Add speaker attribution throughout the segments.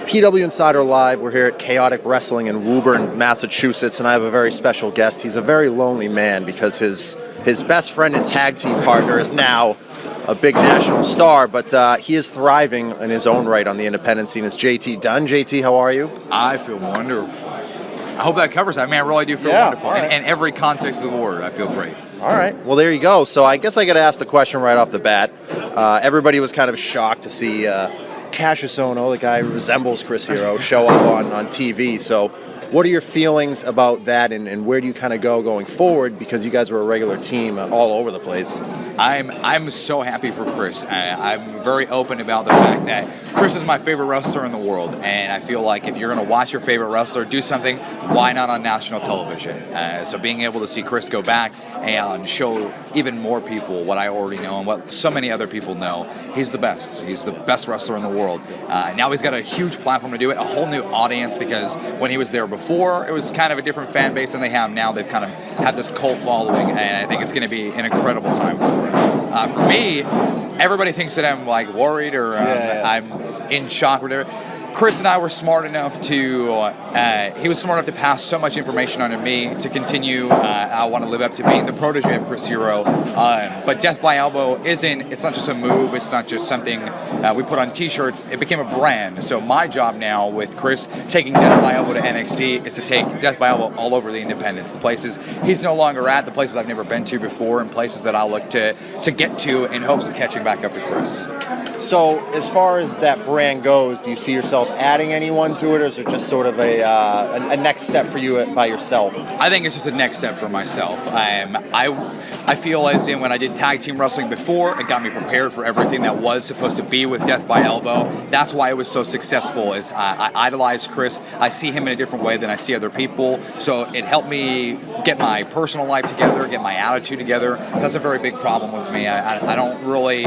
Speaker 1: PW Insider Live. We're here at Chaotic Wrestling in Woburn, Massachusetts, and I have a very special guest. He's a very lonely man because his best friend and tag team partner is now a big national star, but he is thriving in his own right on the independent scene. It's JT Dunn. JT, how are you?
Speaker 2: I feel wonderful. I hope that covers that. I mean, I really do feel wonderful.
Speaker 1: Right.
Speaker 2: And every context of the word, I feel great.
Speaker 1: All right. Well, there you go. So I guess I got to ask the question right off the bat. Everybody was kind of shocked to see Cassius Ohno, the guy who resembles Chris Hero, show up on TV. So what are your feelings about that, and where do you kind of go going forward? Because you guys were a regular team all over the place.
Speaker 2: I'm so happy for Chris. I'm very open about the fact that Chris is my favorite wrestler in the world, and I feel like if you're going to watch your favorite wrestler do something, why not on national television? So being able to see Chris go back and show even more people what I already know and what so many other people know, he's the best. He's the best wrestler in the world. Now he's got a huge platform to do it, a whole new audience, because when he was there before, it was kind of a different fan base than they have now. They've kind of had this cult following, and I think it's going to be an incredible time for him. For me, everybody thinks that I'm like worried or I'm in shock or whatever. Chris and I were smart enough to, he was smart enough to pass so much information on to me to continue. I want to live up to being the protege of Chris Hero. But Death by Elbow it's not just a move, it's not just something we put on t-shirts, it became a brand. So my job now with Chris taking Death by Elbow to NXT is to take Death by Elbow all over the independents, the places he's no longer at, the places I've never been to before, and places that I look to get to in hopes of catching back up to Chris.
Speaker 1: So as far as that brand goes, do you see yourself adding anyone to it, or is it just sort of a next step for you by yourself?
Speaker 2: I think it's just a next step for myself. I feel as in when I did tag team wrestling before, it got me prepared for everything that was supposed to be with Death by Elbow. That's why it was so successful. Is I idolize Chris. I see him in a different way than I see other people. So it helped me get my personal life together, get my attitude together. That's a very big problem with me. I don't really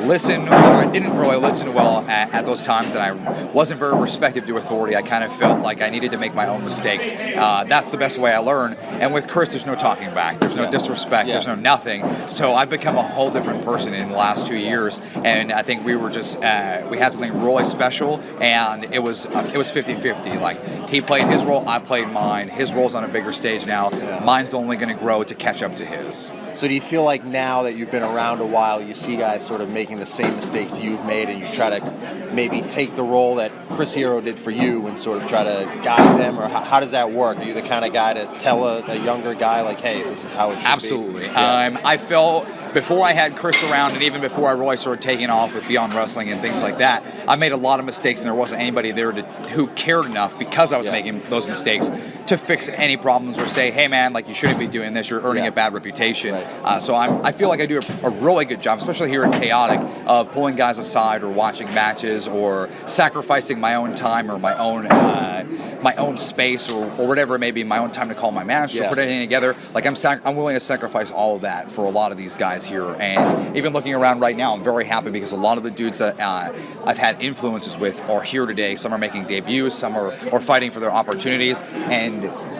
Speaker 2: listen, or I didn't really listen well at those times, and I wasn't very receptive to authority. I kind of felt like I needed to make my own mistakes. That's the best way I learn. And with Chris, there's no talking back. There's no disrespect. There's no nothing. So I've become a whole different person in the last 2 years, and I think we were just we had something really special, and it was 50-50. Like, he played his role, I played mine. His role's on a bigger stage now. Mine's only going to grow to catch up to his.
Speaker 1: So do you feel like now that you've been around a while, you see guys sort of making the same mistakes you've made, and you try to maybe take the role that Chris Hero did for you and sort of try to guide them, or how does that work? Are you the kind of guy to tell a younger guy, like, hey, this is how it should be?
Speaker 2: Absolutely. I felt before I had Chris around, and even before I really started taking off with Beyond Wrestling and things like that, I made a lot of mistakes, and there wasn't anybody there who cared enough, because I was making those mistakes, to fix any problems or say, hey man, like, you shouldn't be doing this, you're earning a bad reputation. Right. So I feel like I do a really good job, especially here at Chaotic, of pulling guys aside or watching matches or sacrificing my own time or my own space or whatever it may be, my own time to call my manager, put everything together. Like, I'm willing to sacrifice all of that for a lot of these guys here. And even looking around right now, I'm very happy because a lot of the dudes that I've had influences with are here today. Some are making debuts, some are fighting for their opportunities, and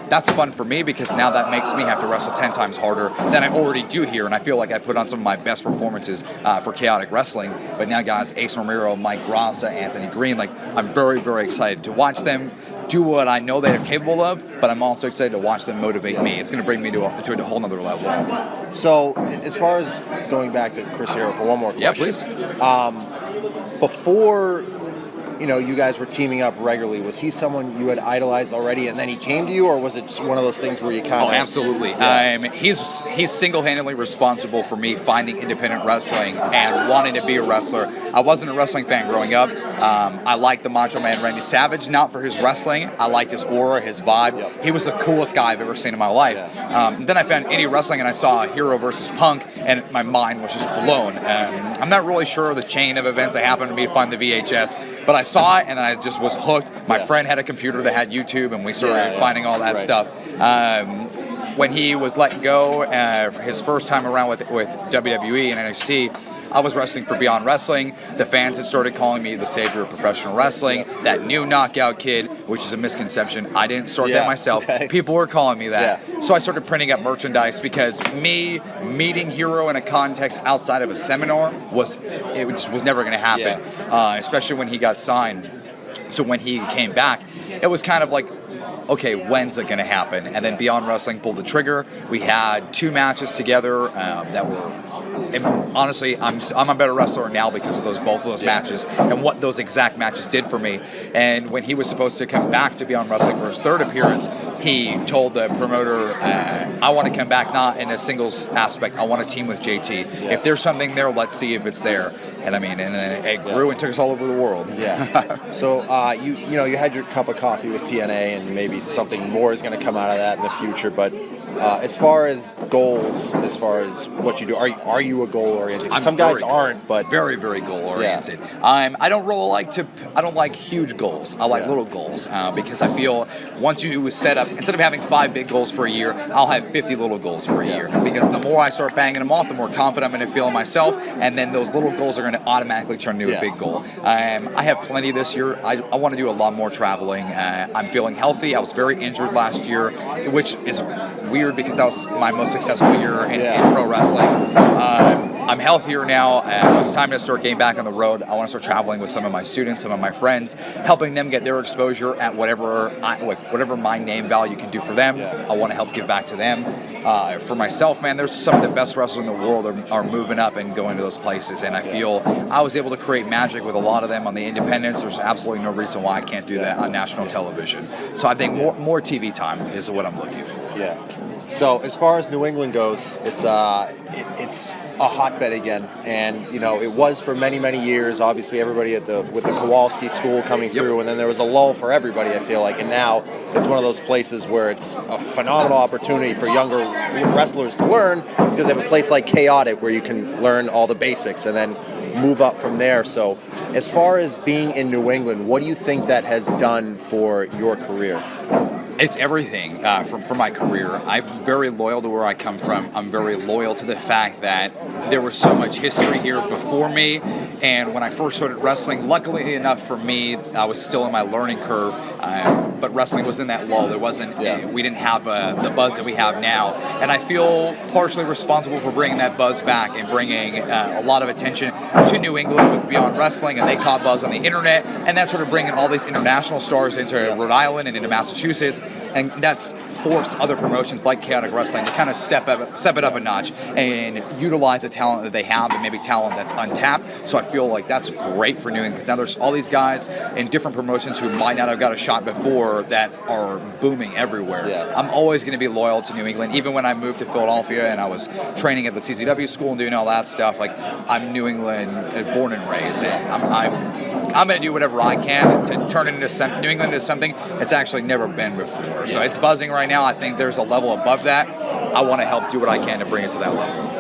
Speaker 2: that's fun for me because now that makes me have to wrestle 10 times harder than I already do here, and I feel like I put on some of my best performances for Chaotic Wrestling. But now guys, Ace Romero, Mike Rasa, Anthony Green, like, I'm very, very excited to watch them do what I know they're capable of, but I'm also excited to watch them motivate me. It's going to bring me to a whole nother level.
Speaker 1: So as far as going back to Chris Hero for one more question.
Speaker 2: Yeah, please.
Speaker 1: Before you guys were teaming up regularly, was he someone you had idolized already and then he came to you, or was it just one of those things where you kind of...
Speaker 2: Oh, absolutely. He's single-handedly responsible for me finding independent wrestling and wanting to be a wrestler. I wasn't a wrestling fan growing up. I liked the Macho Man Randy Savage, not for his wrestling. I liked his aura, his vibe. He was the coolest guy I've ever seen in my life. Then I found indie wrestling and I saw Hero versus Punk, and my mind was just blown. I'm not really sure of the chain of events that happened to me to find the VHS, but I saw it and I just was hooked. My friend had a computer that had YouTube, and we started finding all that stuff. When he was let go his first time around with WWE and NXT, I was wrestling for Beyond Wrestling. The fans had started calling me the savior of professional wrestling, that new knockout kid, which is a misconception. I didn't start that myself. Okay. People were calling me that. So I started printing up merchandise because me meeting Hero in a context outside of a seminar was never going to happen, especially when he got signed. So when he came back, it was kind of like, okay, when's it going to happen? And then Beyond Wrestling pulled the trigger. We had 2 matches together that were, and honestly, I'm a better wrestler now because of both of those matches and what those exact matches did for me. And when he was supposed to come back to Beyond Wrestling for his 3rd appearance, he told the promoter, I want to come back not in a singles aspect. I want to team with JT. If there's something there, let's see if it's there. And I mean, and it grew and took us all over the world.
Speaker 1: Yeah. So you had your cup of coffee with TNA, and maybe something more is going to come out of that in the future. But as far as goals, as far as what you do, are you a goal oriented? Some guys aren't, but
Speaker 2: very, very goal oriented. I don't like huge goals. I like little goals because I feel once you set up, instead of having 5 big goals for a year, I'll have 50 little goals for a year. Because the more I start banging them off, the more confident I'm going to feel in myself, and then those little goals are going to automatically turn into a big goal. I have plenty this year. I want to do a lot more traveling. I'm feeling healthy. I was very injured last year, which is weird because that was my most successful year in pro wrestling. I'm healthier now, so it's time to start getting back on the road. I want to start traveling with some of my students, some of my friends, helping them get their exposure at whatever my name value can do for them. I want to help give back to them. For myself, man, there's some of the best wrestlers in the world are moving up and going to those places, and I feel I was able to create magic with a lot of them on the independents. There's absolutely no reason why I can't do that on national television. So I think more TV time is what I'm looking for.
Speaker 1: Yeah. So as far as New England goes, it's a hotbed again, and it was for many, many years. Obviously, everybody with the Kowalski school coming through, and then there was a lull for everybody, I feel like, and now it's one of those places where it's a phenomenal opportunity for younger wrestlers to learn because they have a place like Chaotic where you can learn all the basics and then move up from there. So as far as being in New England, what do you think that has done for your career?
Speaker 2: It's everything for my career. I'm very loyal to where I come from. I'm very loyal to the fact that there was so much history here before me. And when I first started wrestling, luckily enough for me, I was still in my learning curve. But wrestling was in that lull. There wasn't. We didn't have the buzz that we have now. And I feel partially responsible for bringing that buzz back and bringing a lot of attention to New England with Beyond Wrestling. And they caught buzz on the internet. And that's sort of bringing all these international stars into Rhode Island and into Massachusetts. And that's forced other promotions like Chaotic Wrestling to kind of step it up a notch and utilize the talent that they have and maybe talent that's untapped. So I feel like that's great for New England because now there's all these guys in different promotions who might not have got a shot before that are booming everywhere. I'm always going to be loyal to New England. Even when I moved to Philadelphia and I was training at the CZW school and doing all that stuff, like I'm New England born and raised, and I'm going to do whatever I can to turn it into New England into something it's actually never been before. So it's buzzing right now. I think there's a level above that. I want to help do what I can to bring it to that level.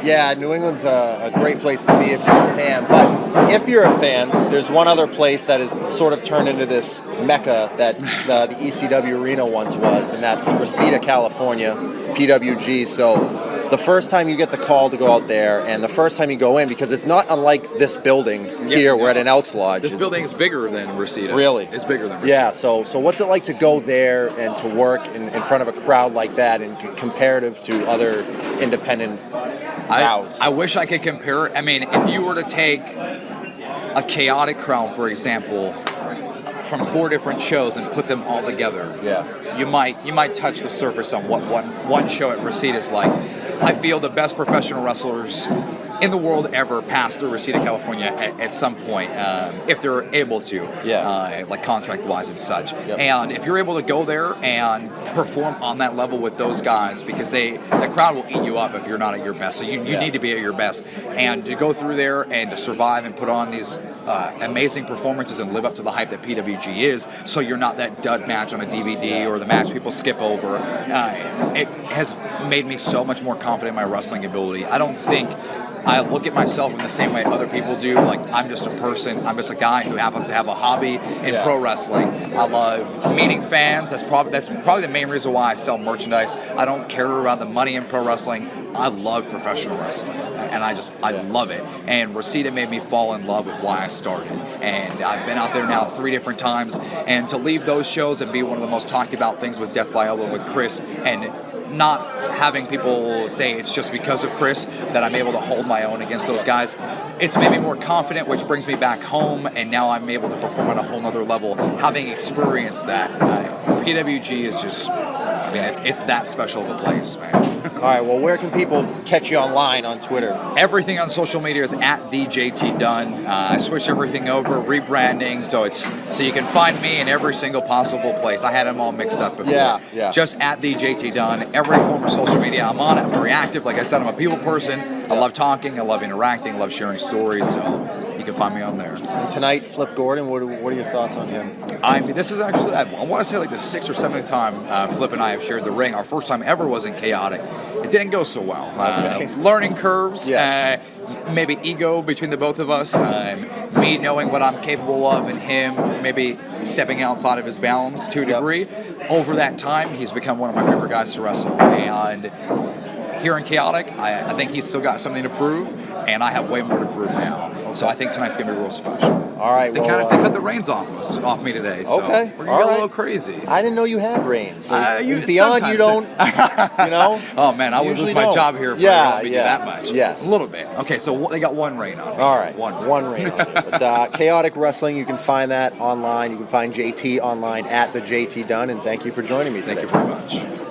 Speaker 1: Yeah, New England's a great place to be if you're a fan. But if you're a fan, there's one other place that has sort of turned into this mecca that the ECW arena once was, and that's Reseda, California, PWG. So the first time you get the call to go out there and the first time you go in, because it's not unlike this building here, we're at an Elks Lodge.
Speaker 2: This building is bigger than Reseda.
Speaker 1: Really?
Speaker 2: It's bigger than Reseda.
Speaker 1: Yeah, so what's it like to go there and to work in front of a crowd like that and comparative to other independent crowds?
Speaker 2: I wish I could compare it. I mean, if you were to take a Chaotic crowd, for example, from 4 different shows and put them all together, you might touch the surface on what one show at Reseda is like. I feel the best professional wrestlers in the world ever pass through Reseda, California at some point, if they're able to, like contract-wise and such. And if you're able to go there and perform on that level with those guys, because the crowd will eat you up if you're not at your best. So you need to be at your best. And to go through there and to survive and put on these amazing performances and live up to the hype that PWG is, so you're not that dud match on a DVD or the match people skip over. It has made me so much more confident in my wrestling ability. I don't think I look at myself in the same way other people do. Like, I'm just a person. I'm just a guy who happens to have a hobby in pro wrestling. I love meeting fans. That's probably the main reason why I sell merchandise. I don't care about the money in pro wrestling. I love professional wrestling, and I love it. And Reseda made me fall in love with why I started. And I've been out there now 3 different times, and to leave those shows and be one of the most talked about things with Death by Elbow with Chris, and not having people say it's just because of Chris that I'm able to hold my own against those guys, it's made me more confident, which brings me back home, and now I'm able to perform on a whole nother level, having experienced that. PWG is just, I mean, it's that special of a place, man.
Speaker 1: All right, well, where can people catch you online on Twitter?
Speaker 2: Everything on social media is at the JT Dunn. I switched everything over, rebranding, so you can find me in every single possible place. I had them all mixed up before.
Speaker 1: Yeah.
Speaker 2: Just at the JT Dunn. Every form of social media I'm on it. I'm very active. Like I said, I'm a people person. I love talking. I love interacting. I love sharing stories. So you can find me on there.
Speaker 1: Tonight, Flip Gordon. What are your thoughts on him?
Speaker 2: I mean, this is actually, I want to say like the 6th or 7th time Flip and I have shared the ring. Our first time ever was in Chaotic. It didn't go so well. Learning curves,
Speaker 1: Yes.
Speaker 2: maybe ego between the both of us, me knowing what I'm capable of, and him maybe stepping outside of his bounds to a degree. Over that time, he's become one of my favorite guys to wrestle. And here in Chaotic, I think he's still got something to prove, and I have way more to prove now. So I think tonight's going to be real special.
Speaker 1: All right,
Speaker 2: They cut the reins off me today, so
Speaker 1: Okay,
Speaker 2: we're
Speaker 1: all
Speaker 2: going to get a
Speaker 1: right.
Speaker 2: little crazy.
Speaker 1: I didn't know you had reins. Beyond,
Speaker 2: sometimes-
Speaker 1: you don't, you know?
Speaker 2: Oh man, I would
Speaker 1: Usually
Speaker 2: lose my
Speaker 1: don't.
Speaker 2: job here if
Speaker 1: Yeah,
Speaker 2: I let me do
Speaker 1: yeah.
Speaker 2: that much.
Speaker 1: Yes.
Speaker 2: A little bit. Okay, so they got one rein on me.
Speaker 1: All right,
Speaker 2: One
Speaker 1: reign on you. But Chaotic Wrestling, you can find that online. You can find JT online at the JT Dunn, and thank you for joining me today.
Speaker 2: Thank you very much.